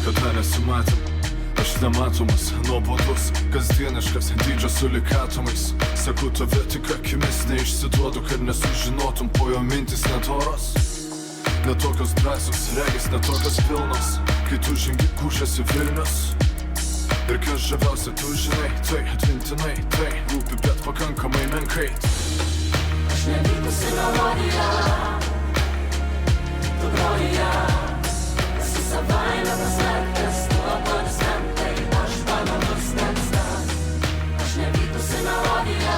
niekada nesimatėm. Aš nematomas, nuobodus, kasdieniškas, dydžio su likatomais. Sakau tave tik akimis, neišsiduodu, kad nesužinotum, po jo mintis netoros. Netokios drąsios, regis netokios pilnos, kai tu žengi kūšęs į Vilnius. Ir kas žaviausia, tu žinai, tai atmintinai, tai rūpi, bet pakankamai menkai. Aš nevykusi melodija, tu groji ją, esi savaime paslėptas, tu aplodismentai, aš banalus tekstas. Aš nevykusi melodija,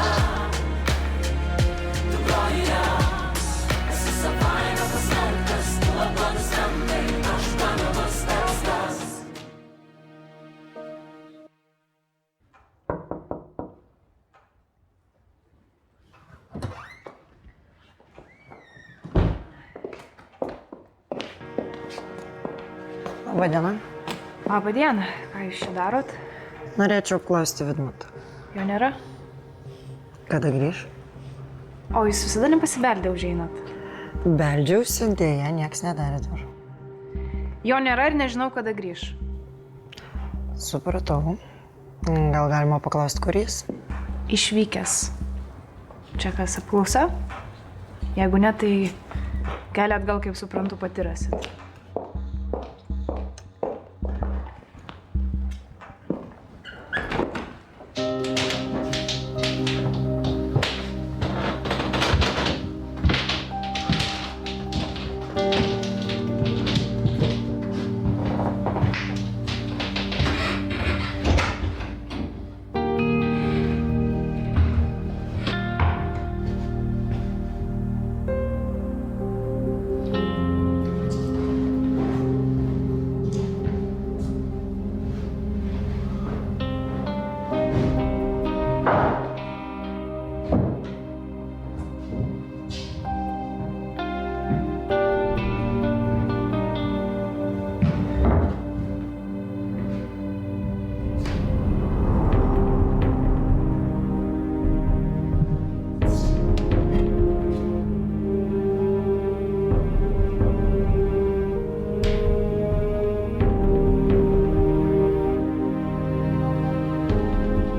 tu groji ją, esi savaime paslėptas, tu aplodismentai, aš banalus tekstas. Labadiena. Labadiena, ką jūs čia darot? Norėčiau apklausti Vidmantą. Jo nėra? Kada grįš? O jūs visada nepasibeldę užeinat? Beldžiausi, dėja, nieks nedarė durų. Jo nėra ir nežinau, kada grįš. Supratau. Gal galima paklausti, kur jis? Išvykęs. Čia kas apklausa? Jeigu ne, tai kelią atgal, kaip suprantu, pati rasit.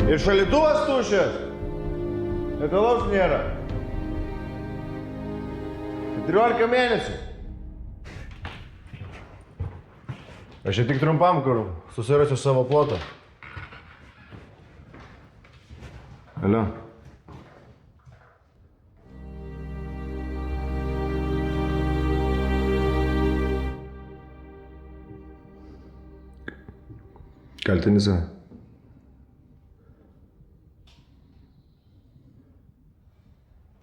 Ir šaldytuvas tuščias. Lietaus nėra. 14 mėnesių. Aš čia tik trumpam kur susirasiu savo plotą. Alio. Kaltini save.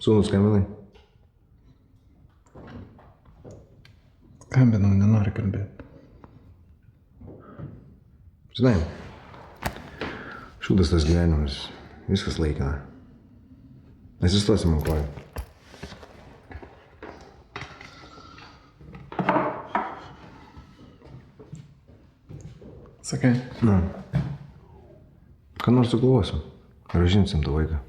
Sūnus skambinai? Skambinau, nenori kalbėti. Žinai, šūdas tas gyvenimas, viskas laikina. Nesistosim ant kojų. Sakai? Na. Ką nors sugalvosim. Grąžinsim tą vaiką.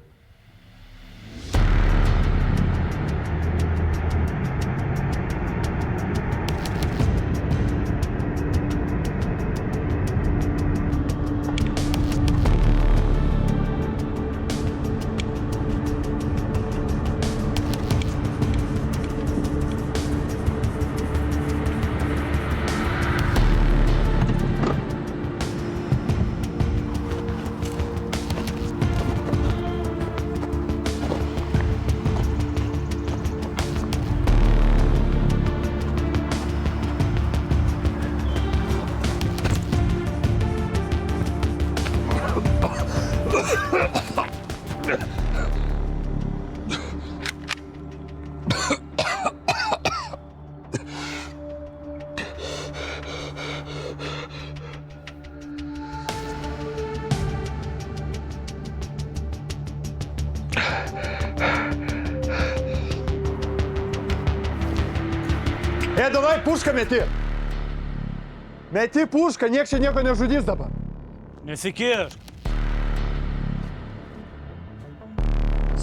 Davai, pušką meti. Meti pušką, nieks čia nieko nežudys dabar. Nesikiršk.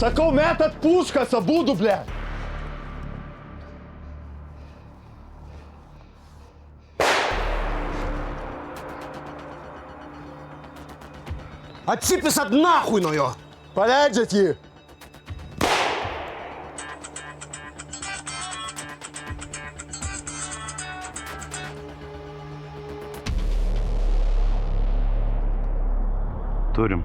Sakau, metat puškas abudu, ble. Atsipisat nahui nuo jo! Paleidžiat jį! Turim.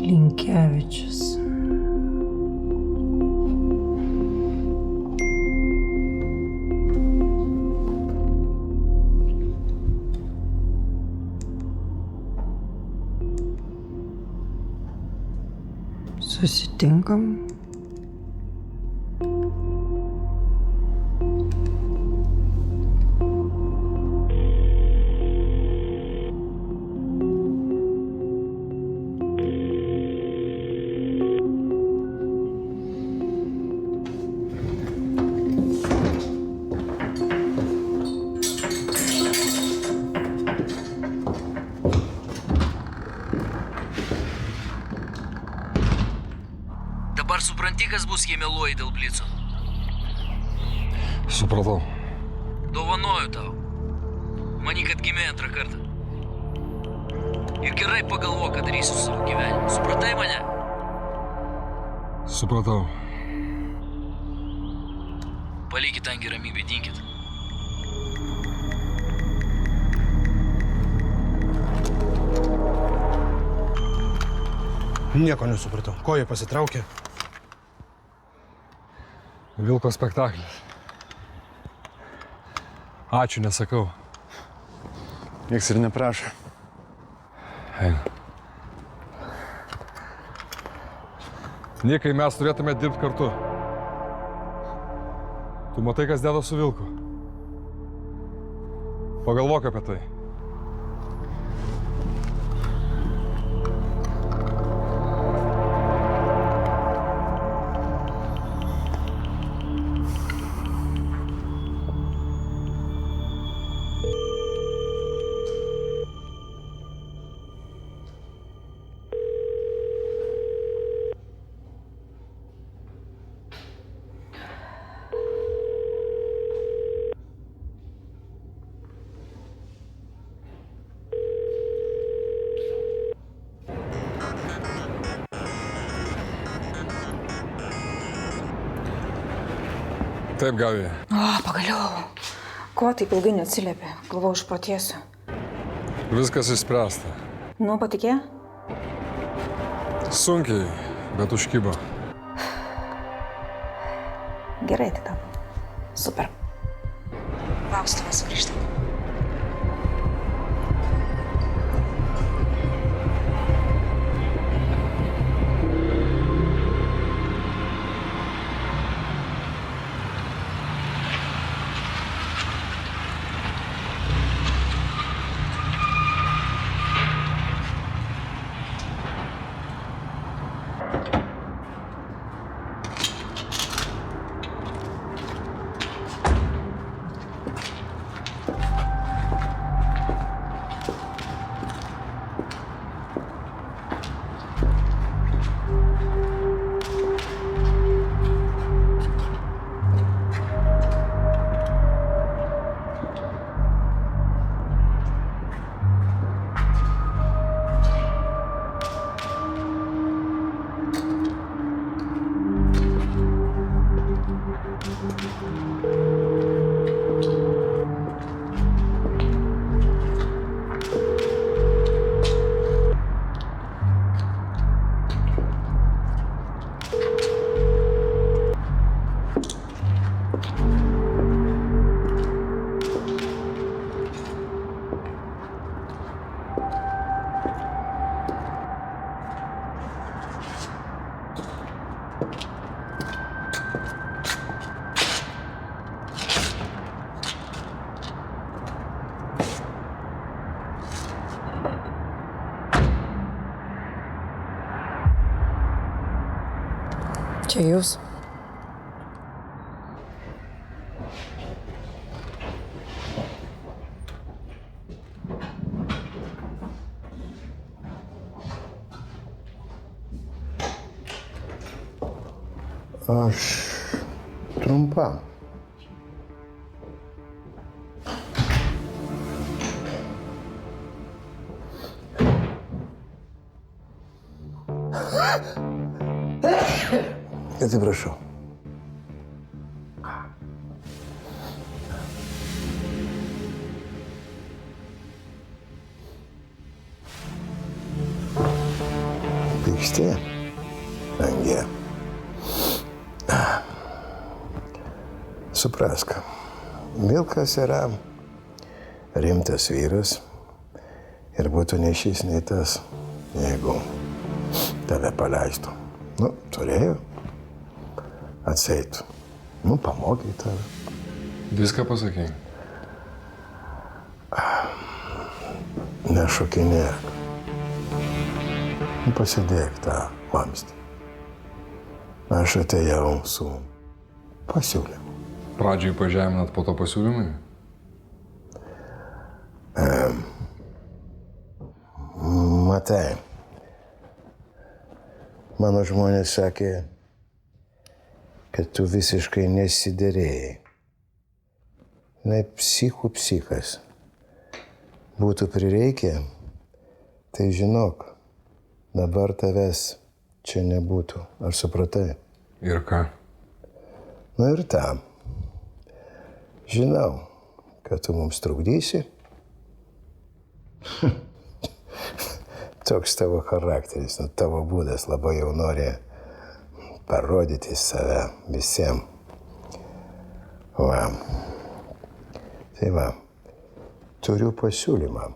Linkevičius. Susitinkam. Dabar supranti, kas bus, jei meluoji dėl blico. Supratau. Dovanoju tau. Mani, kad gimė antrą kartą. Ir gerai pagalvo, ką darysiu su savo gyvenimu. Supratai mane? Supratau. Palikit angį ramybę, dinkit. Nieko nesupratau. Ko jie pasitraukė? Vilko spektaklis. Ačiū, nesakau. Nieks ir neprašo. Eina. Nikai, mes turėtume dirbti kartu. Tu matai, kas deda su Vilku. Pagalvok apie tai. Taip, Gavija. O, pagaliau. Ko taip ilgai neatsiliepė? Galvojau, išprotėsiu. Viskas išspręsta. Nu, patikė? Sunkiai, bet užkybo. Gerai, tai tau. Super. Lauksiu tavęs sugrįžtant. Čia jūs. Aš trumpam. Atsiprašau. Pyksti, Angė. Suprask, Vilkas yra rimtas vyras ir būtų nei šis, nei tas, jeigu tave paleistų. Nu, turėjo atseit. Nu, pamokė tave. Viską pasakė. Nešokinėk. Nu, pasidėk tą vamstį. Aš atėjau su pasiūlymu. Pradžiai pažeminat, po to pasiūlymai? Matai, mano žmonės sakė, kad tu visiškai nesiderėjai. Psichas. Būtų prireikę, tai žinok, dabar tavęs čia nebūtų. Ar supratai? Ir ką? Nu ir tam. Žinau, kad tu mums trukdysi. Toks tavo charakteris, tavo būdas labai jau nori parodyti save visiems. Va. Tai va, turiu pasiūlymą.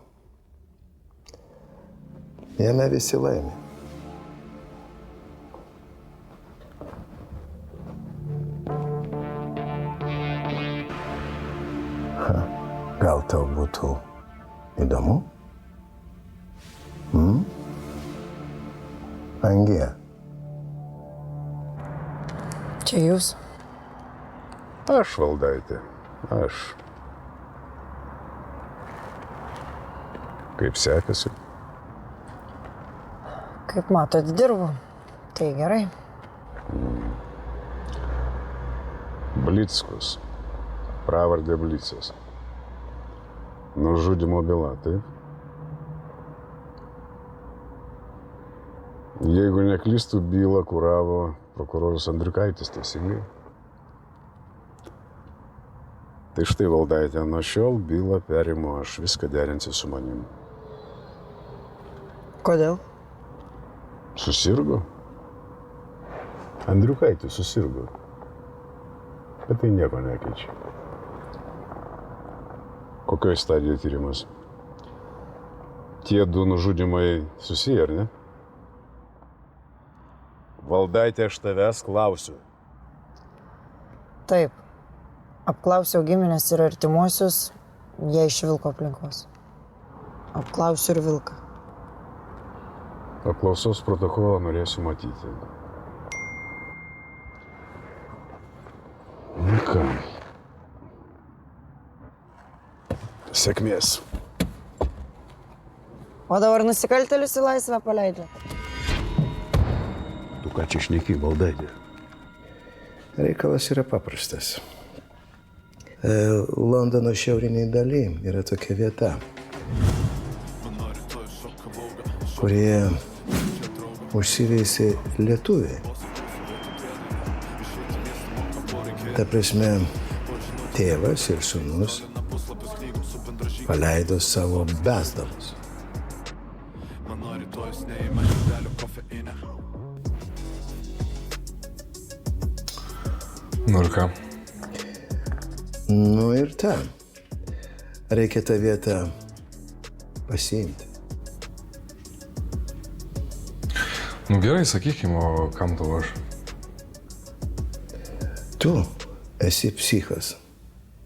Jame visi laimi. Gal tau būtų įdomu? Angė. Čia jūs? Aš, Valdaitė, aš. Kaip sekasi? Kaip matot, dirbu. Tai gerai. Blickus. Pravardė Blicas. Nužudymo byla, taip? Jeigu neklystų, bylą kuravo prokuroras Andriukaitis, teisingai? Tai štai, Valdaitė, nuo šiol bylą perimu aš, viską derinsiu su manim. Kodėl? Susirgo? Andriukaitis susirgo. Bet tai nieko nekeičia. Kokioj stadijoje tyrimas? Tie du nužudymai susiję, ar ne? Valdaitė, aš tavęs klausiu. Taip. Apklausiau giminės ir artimuosius, jie iš Vilko aplinkos. Apklausiu ir Vilką. Apklausos protokolą norėsiu matyti. Nu ką. Sėkmės. O dabar nusikaltėlius į laisvę paleidžiat. Tu ką čia šneki, Valdaitė? Reikalas yra paprastas. Londono šiauriniai daly yra tokia vieta, kurie užsiveisė lietuviai. Ta prasme, tėvas ir sūnus paleido savo besdalus. Nu ir ką? Nu ir ta. Reikia tą vietą pasiimti. Nu gerai, sakykime, o kam tau aš? Tu esi psichas.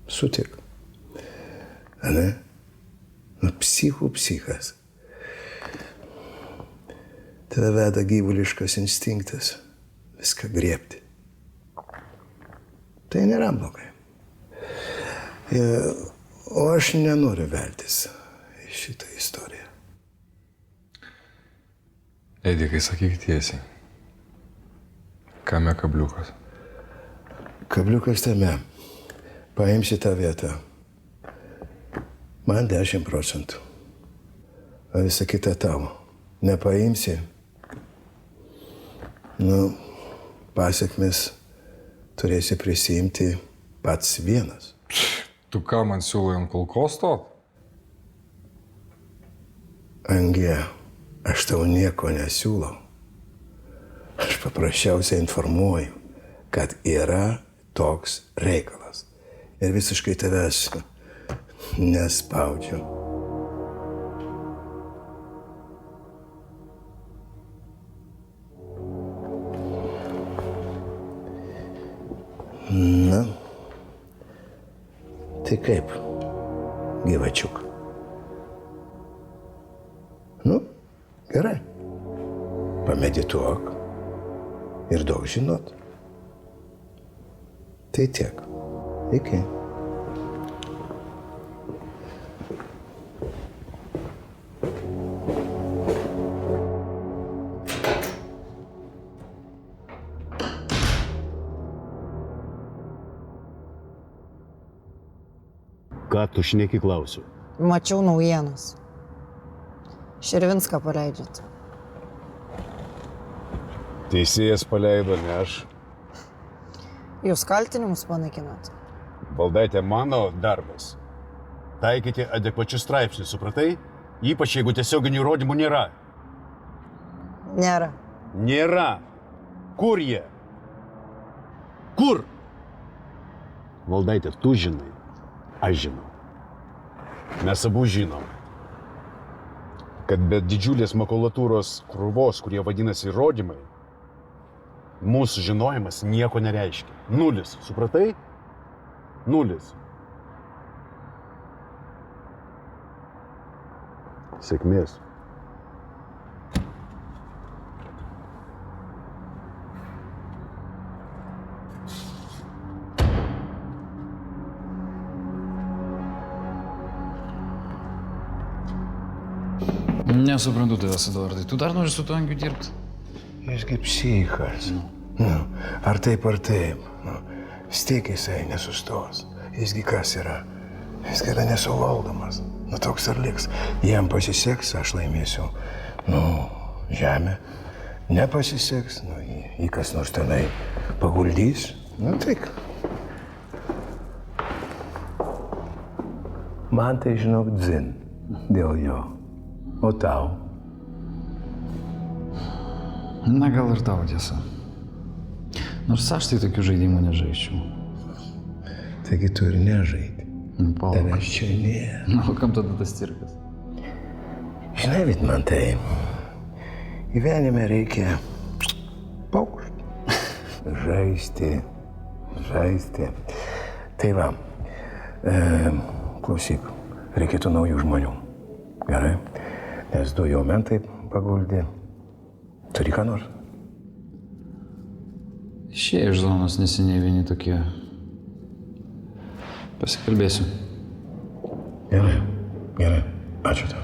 Sutik. Ane? Nu, psichas. Tave veda gyvuliškas instinktas viską griebti. Tai nėra blogai. O aš nenoriu veltis į šitą istoriją. Edikai, sakyk tiesiai. Kame kabliukas? Kabliukas tame. Paimsi tą vietą. Man 10%. O visa kita tavo. Nepaimsi. Pasiekmes turėsi prisiimti pats vienas. Tu ką man siūlai ant kulkos stot? Angie, aš tau nieko nesiūlau. Aš paprasčiausiai informuoju, kad yra toks reikalas. Ir visiškai tavęs nespaudžiu. Na, tai kaip, gyvačiuk? Gerai. Pamedituok ir daug žinot. Tai tiek. Iki. Ką tu šneki, klausiu? Mačiau naujienas. Širvinską paleidžiat. Teisėjas paleido, ne aš. Jūs kaltinimus panaikinat. Valdaitė, mano darbas. Taikyti adekvačius straipsnius, supratai? Ypač jeigu tiesioginių įrodymų nėra. Nėra. Nėra. Kur jie? Kur? Valdaitė, tu žinai. Aš žinau. Mes abu žinom, kad be didžiulės makulatūros krūvos, kurie vadinasi įrodymai, mūsų žinojimas nieko nereiškia. Nulis. Supratai? Nulis. Sėkmės. Nesuprantu tavęs, Eduardai. Tu dar nori su tuo Angiu dirbti? Jisgi psichas. Ar taip, vis tiek jisai nesustos. Jisgi kas yra? Jis yra nesuvaldomas. Toks ir liks. Jam pasiseks, aš laimėsiu. Žemę. Nepasiseks, jį kas nors tenai paguldys. Tik. Man tai, žinok, dzin dėl jo. O tau? Na, gal ir tavo tiesa. Nors aš tai tokių žaidimų nežaisčiau. Taigi tu ir nežaidi. Tavęs čia nėra. Na, o kam tada tas cirkas? Žinai, Vidmantai, gyvenime reikia paukšti. Žaisti. Tai va, klausyk, reikėtų naujų žmonių. Gerai? Nes du jau mentai paguldė. Turi ką nors? Išėjai iš zonos neseniai vieni tokie. Pasikalbėsiu. Gerai. Ačiū tau.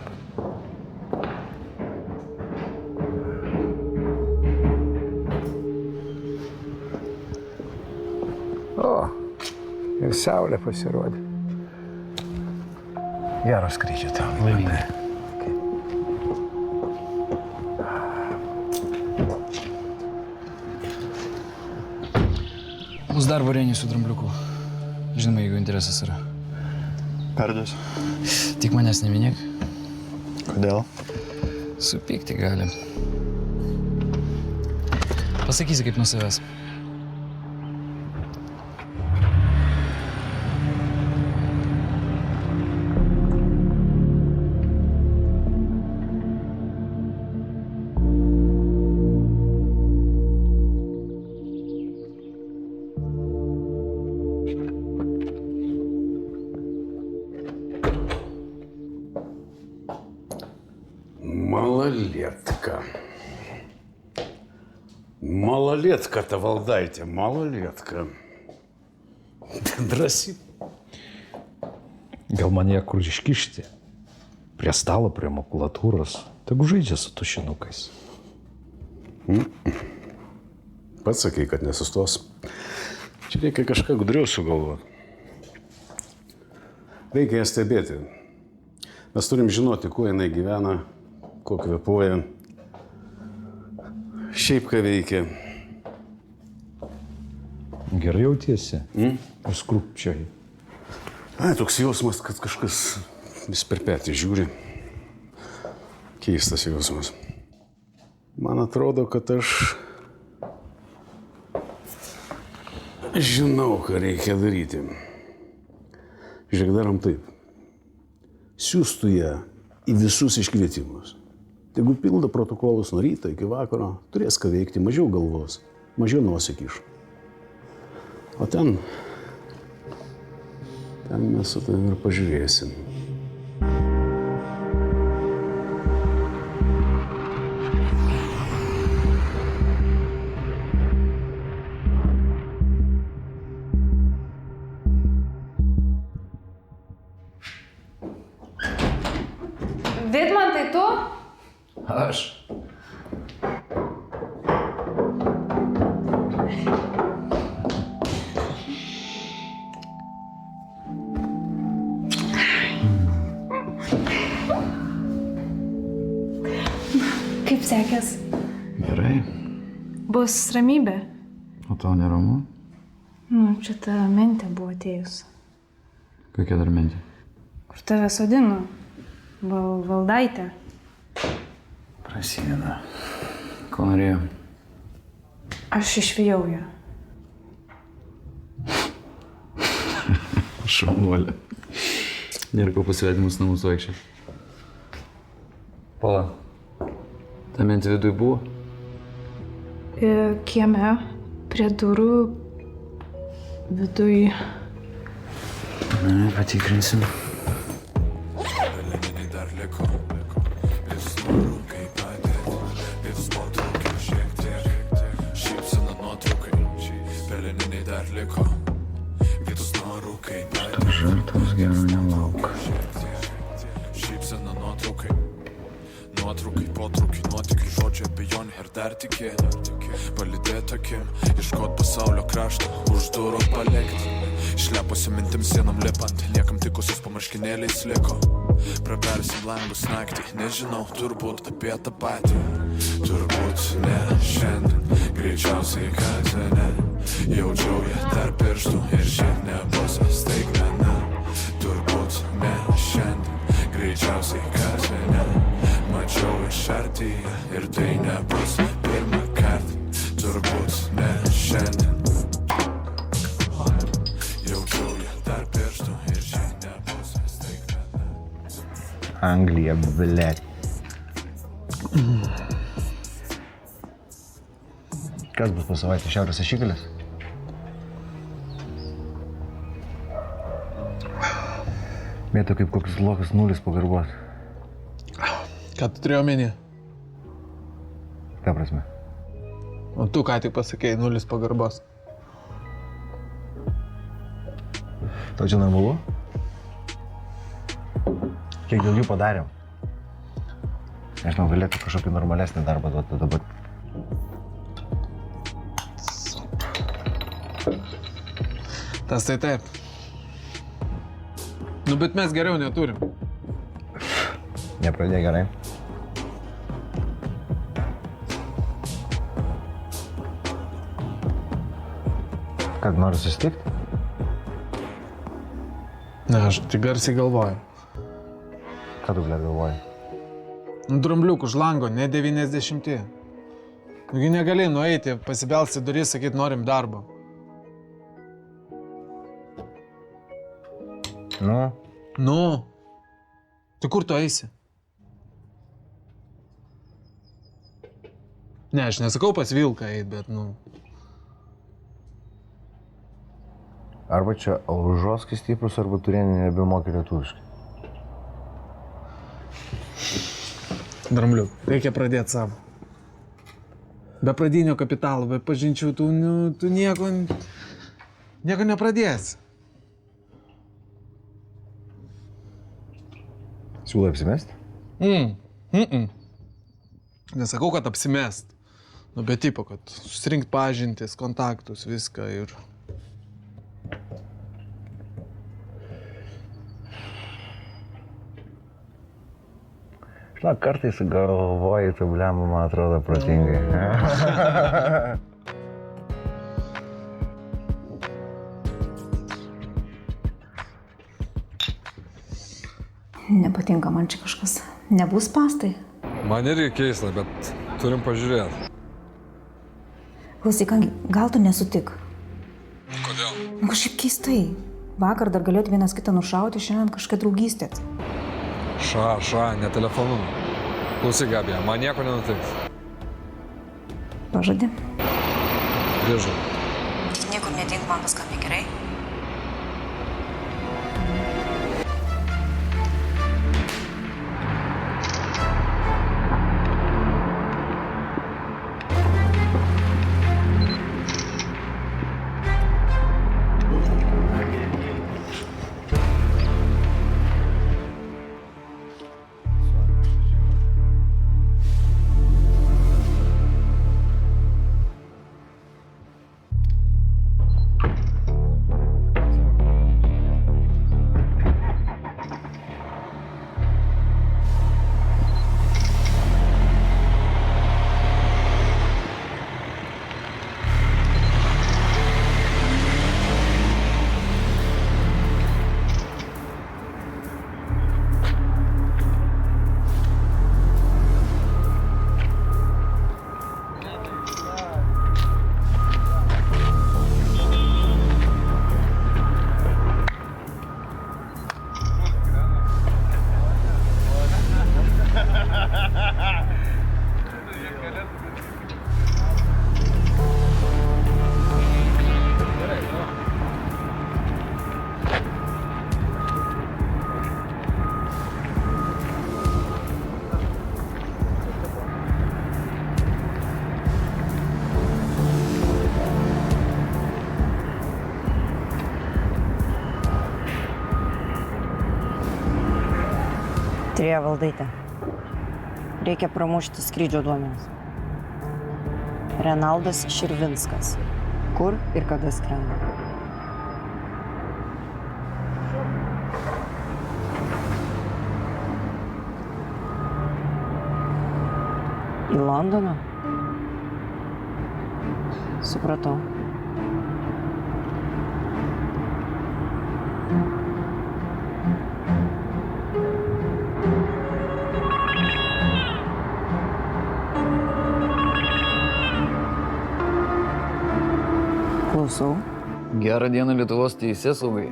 O, ir saulė pasirodė. Gero skrydžio tau. Laimingai. Bus darbo renginį su Drambliuku. Žinoma, jeigu interesas yra. Perduosiu. Tik manęs neminėk. Kodėl? Supykti gali. Pasakysi kaip nuo savęs. Малолетка-то, Valdaitė, malolietka. Drąsi. Gal man ją kur iškišti? Prie stalo, prie makulatūros. Tegu žaidžia su tušinukais. Pats sakai, kad nesustos. Čia reikia kažką gudriau sugalvoti. Reikia ją stebėti. Mes turim žinoti, kuo jinai gyvena, kuo kvėpuoja, šiaip ką veikia. Gerai jautiesi? Skrupčiai. Toks jausmas, kad kažkas vis per petį žiūri. Keistas jausmas. Man atrodo, kad aš žinau, ką reikia daryti. Žiūrėk, darom taip. Siųstų ją į visus iškvietimus. Jeigu pildo protokolus nuo ryto iki vakaro, turės ką veikti, mažiau galvos, mažiau nosikiš. O ten mes su tavim ir pažiūrėsim. Vidmantai, tu? Aš. Kaip sekės? Gerai. Bus ramybė. O tau neramu? Čia ta mentė buvo atėjus. Kokia dar mentė? Kur tave sodino? Valdaitė. Prasideda. Ko norėjo? Aš išvijau ją. Šaunuolė. Nėra ko pasvetimus namus vaikščiai. Pala. Ta mentė viduj buvo? Kieme, prie durų, viduj. Na, patikrinsim. Žartos gero nelauk. Šypsena nuotraukai, potraukai, nuotikiai, žodžiai, abejonių ir dar tikėti. Palydėt akim, ieškot pasaulio krašto, už durų palikti. Išlepusi mintim sienom lipant, liekam tikusius pamarškinėliais liko. Praversim langus naktį, nežinau, turbūt apie tą patį. Turbūt ne šiandien, greičiausiai kad ne. Jaučiau ją tarp pirštų ir šiandien nebus staigmena. Turbūt ne šiandien, greičiausiai kad ne. Mačiau iš arti ir tai nebus pirmą kartą. Turbūt ne šiandien. Jaučiau ją tarp pirštų ir šiandien nebus staigmena. Anglija, blėt. Kas bus po savaitę, šiaurės ašigalis? Mėtų kaip kokius lokas nulis pagarbos. Ką tu turėjai omeny? Ta prasme. O tu ką tik pasakėjai, nulis pagarbos. Tau čia normalu? Kiek dėl jų padarėm? Nežinau, galėtų kažkokį normalesnį darbą duoti dabar. Tas tai taip. Nu, bet mes geriau neturim. Nepradėjo gerai. Kad nori susitikti? Ne, aš tik garsiai galvoju. Ką tu, blėt, galvoji? Nu, drambliuk už lango, ne 90. Nugi negali nueiti, pasibelsti duris, sakyt, norim darbo. Nu? Nu? Tai kur tu eisi? Ne, aš nesakau pas Vilką eit, bet, nu... Arba čia Aužoskai stiprus, arba Turėnai nebemokė lietuviškai. Drambliuk, reikia pradėti savo. Be pradinio kapitalo, be pažinčių, tu nieko nepradėsi. Siūlai apsimesti? Nesakau, kad apsimest. Nu, bet tipo, kad susirinkt pažintis, kontaktus, viską ir Žinok, kartais galvoji, tu blemba, man atrodo, protingai. Nepatinka man čia kažkas. Nebus pastai. Man irgi keista, bet turim pažiūrėti. Klausyk, gal tu nesutik? Kodėl? Nu, kažkaip keistai. Vakar dar galėtų vienas kitą nušauti, šiandien kažkokia draugystė. Ne telefonu. Klausyk, Gabija, man nieko nenutiks. Pažadi? Grįžau. Niekur netink, man paskambink, gerai? Trija Valdaitė. Reikia pramušti skrydžio duomenis. Renaldas Širvinskas. Kur ir kada skrenda? Į Londoną? Supratau. Klausau. Gerą dieną Lietuvos teisėsaugai.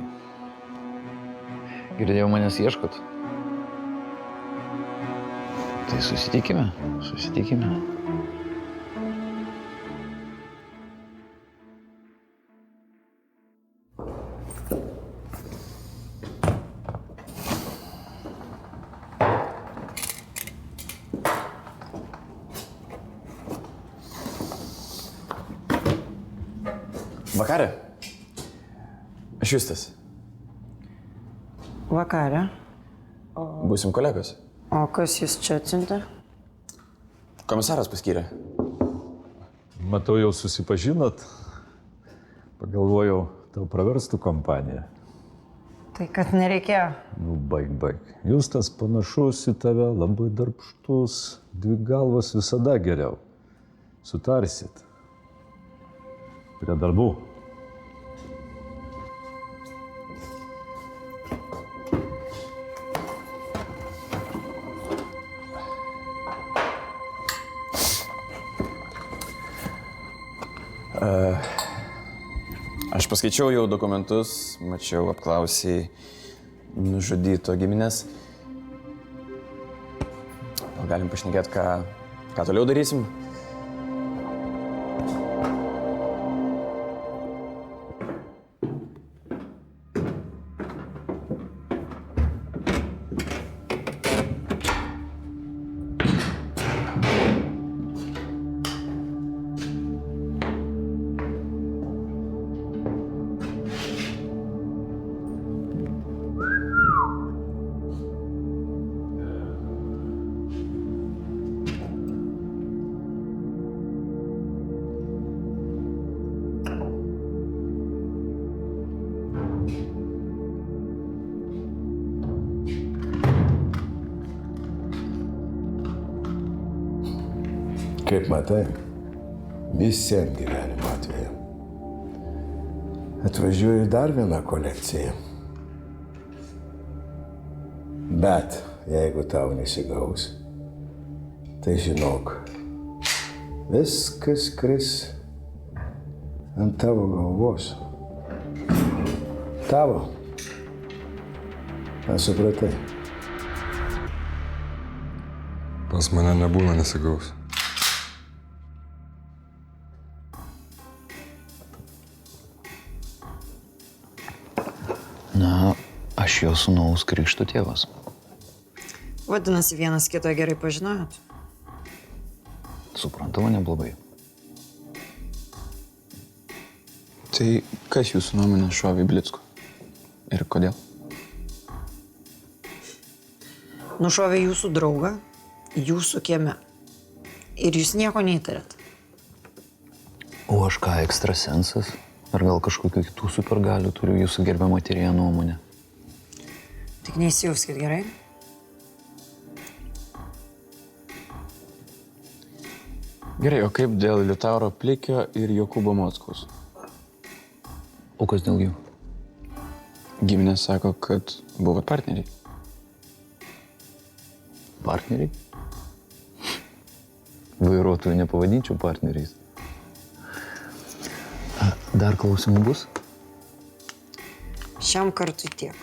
Girdėjau, manęs ieškot. Tai susitikime. Vakarė. Aš Justas. Vakarė. Būsim kolegos. O kas jūs čia atsiuntė? Komisaras paskyrė. Matau, jau susipažinot. Pagalvojau, tau praverstų kompaniją. Tai kad nereikėjo. Nu, baig. Justas panašus į tave, labai darbštus. Dvi galvos visada geriau. Sutarsit. Prie darbų. Aš paskaičiau jau dokumentus, mačiau, apklausiai nužudyto giminės. Gal galim pašnekėti, ką toliau darysim? Kaip matai, visiems gyvenimo atveju. Atvažiuoju dar vieną kolekciją. Bet jeigu tau nesigaus, tai žinok, viskas kris ant tavo galvos. Tavo. Nesupratai. Pas mane nebūna nesigaus. Na, aš jo sūnaus krikšto tėvas. Vadinasi, vienas kitą gerai pažinojot? Suprantama, neblogai. Tai kas jūsų nuomonė šovė Blickų? Ir kodėl? Nušovė jūsų draugą, jūsų kieme. Ir jūs nieko neįtarėt. O aš ką, ekstrasensas? Ar gal kažkokių kitų supergalių turiu jūsų gerbiamą tyrėją nuomonę? Tik neįsijauskit, gerai? Gerai, o kaip dėl Liutauro Plikio ir Jokūbo Mockaus? O kas dėl jų? Giminės sako, kad buvot partneriai. Partneriai? Vairuotojų nepavadinčiau partneriais. Dar klausimų bus? Šiam kartui tiek.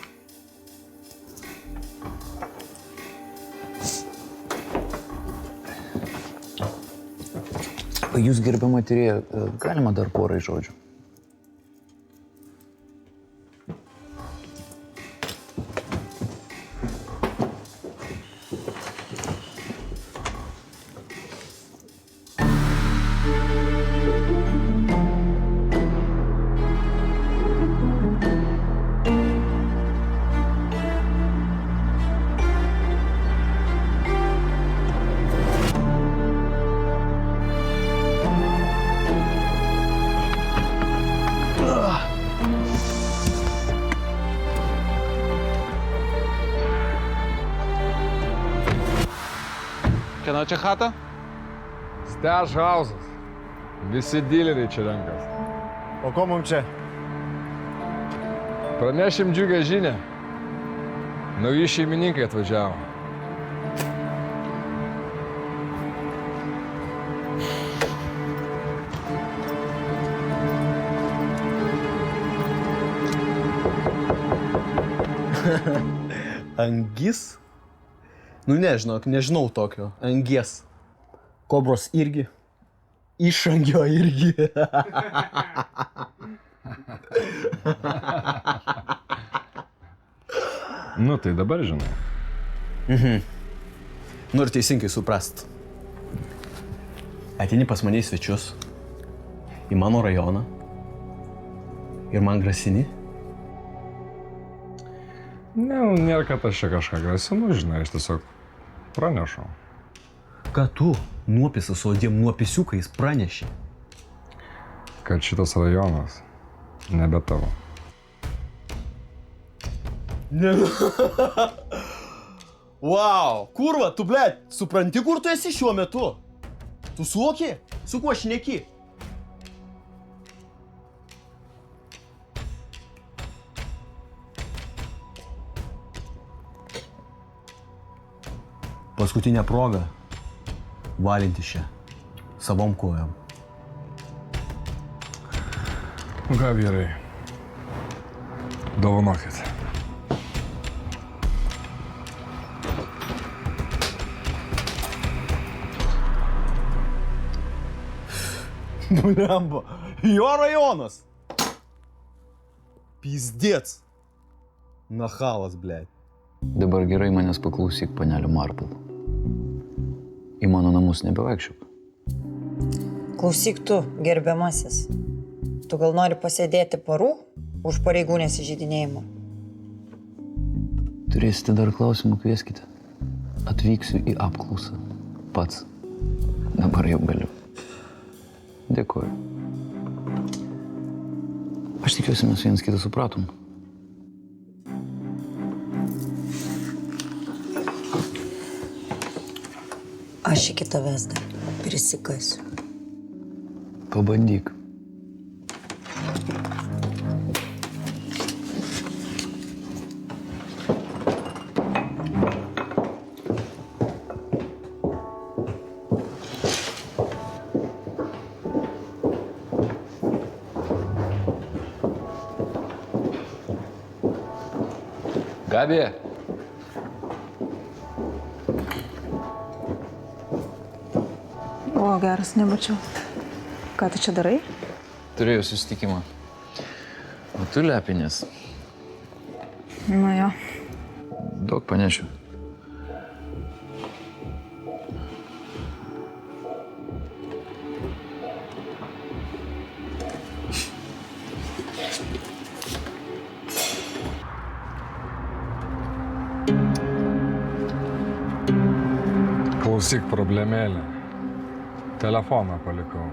Jūs gerbiama tyrėja, galima dar porai žodžių? Kieno čia chata? Stash House'as. Visi dileriai čia renkas. O ko mums čia? Pranešim džiugę žinę. Nauji šeimininkai atvažiavo. Angis? Nu nežinok, nežinau tokio. Angies. Kobros irgi. Išangio irgi. Nu, tai dabar žinau. Nu ir teisingai suprast. Ateini pas mane į svečius, į mano rajoną ir man grasini. Ne, nėra, kad aš čia kažką grasinu, žinai, aš tiesiog pranešu. Ką tu, nuopisas su odiem nuopisiukais, praneši? Kad šitas rajonas nebe tavo. Ne. Wow, kurva, tu, blet, supranti, kur tu esi šiuo metu? Tu suvoki? Su kuo šneki? Paskutinė proga valinti šią savom kojom. Ką, vyrai, dovanokit. Blemba, jo rajonas. Pizdец. Nahalas, blėt. Dabar gerai manęs paklausyk, panelė Marple. Į mano namus nebevaikščiok. Klausyk tu, gerbiamasis. Tu gal nori pasėdėti parų už pareigūnės įžeidinėjimą? Turėsite dar klausimų, kvieskite. Atvyksiu į apklausą. Pats. Dabar jau galiu. Dėkuoju. Aš tikiuosi, mes vienas kitą supratom. Aš iki tavęs dar. Prisikasiu. Pabandyk. Gabija. O, geras, nemačiau. Ką tu čia darai? Turėjau susitikimą. O tu lepinės. Nu jo. Daug panešiu. Klausyk, problemėlė. Telefoną palikau.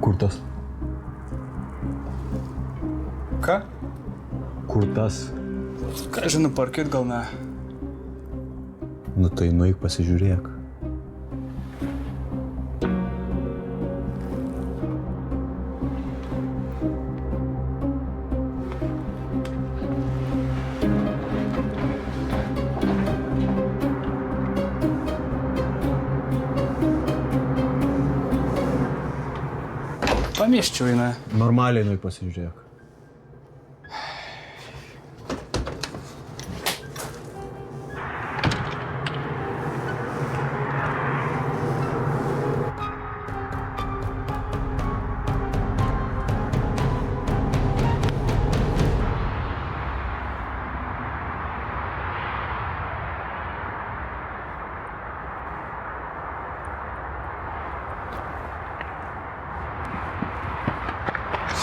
Kur tas? Ką? Kur tas? Ką žinau, parkit gal ne. Nu tai nueik pasižiūrėk. Pamieščiau eina. Normaliai nueik pasižiūrėk.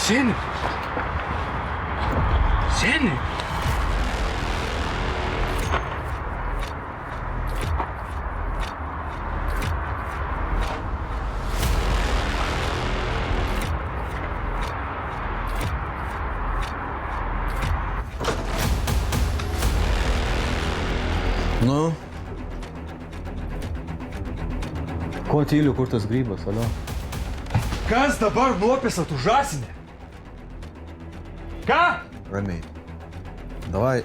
Seni! Seni! Nu? Ko tyliu, kur tas grybas, alio? Kas dabar nuopėsat už žąsinę? Ką? Ramiai. Davai.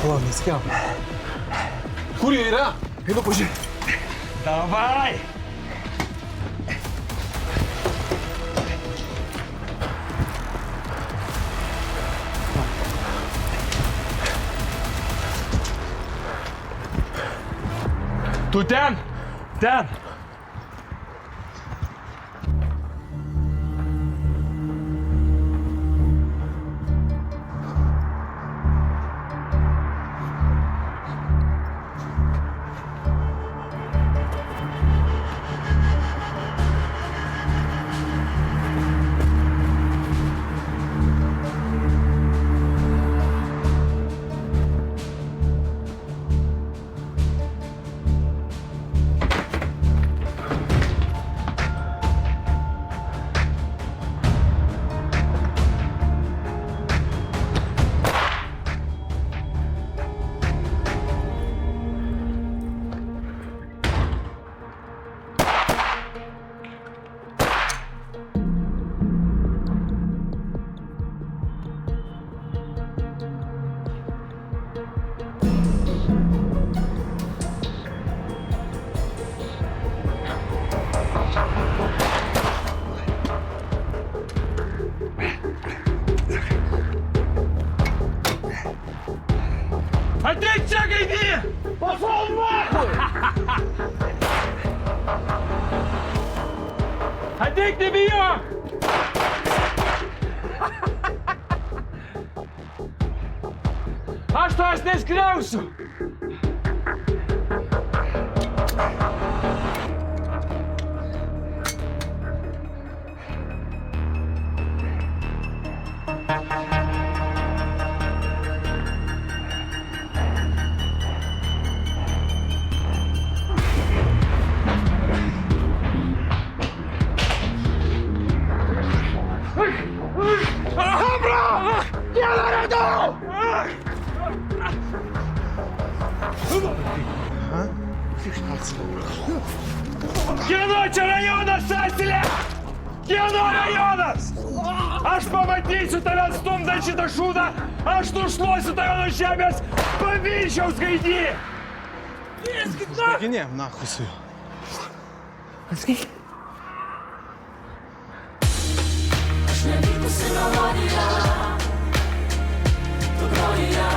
Palauk, nesikelk. Kur jie yra? Einu pažiūrėti. Davai! Tu ten! Ten! Ateik čia, gaidį! Pasol nahui! Ateik, nebijok! Aš tavęs neskriausiu! Kieno čia rajonas, Asilė? Kieno rajonas? Aš pamatysiu tave stumdant šitą šūdą, aš nušluosiu tave nuo žemės paviršiaus gaidį! Bėginėjom, nahui su juo. Aš nevykusi melodija, tu groji ją.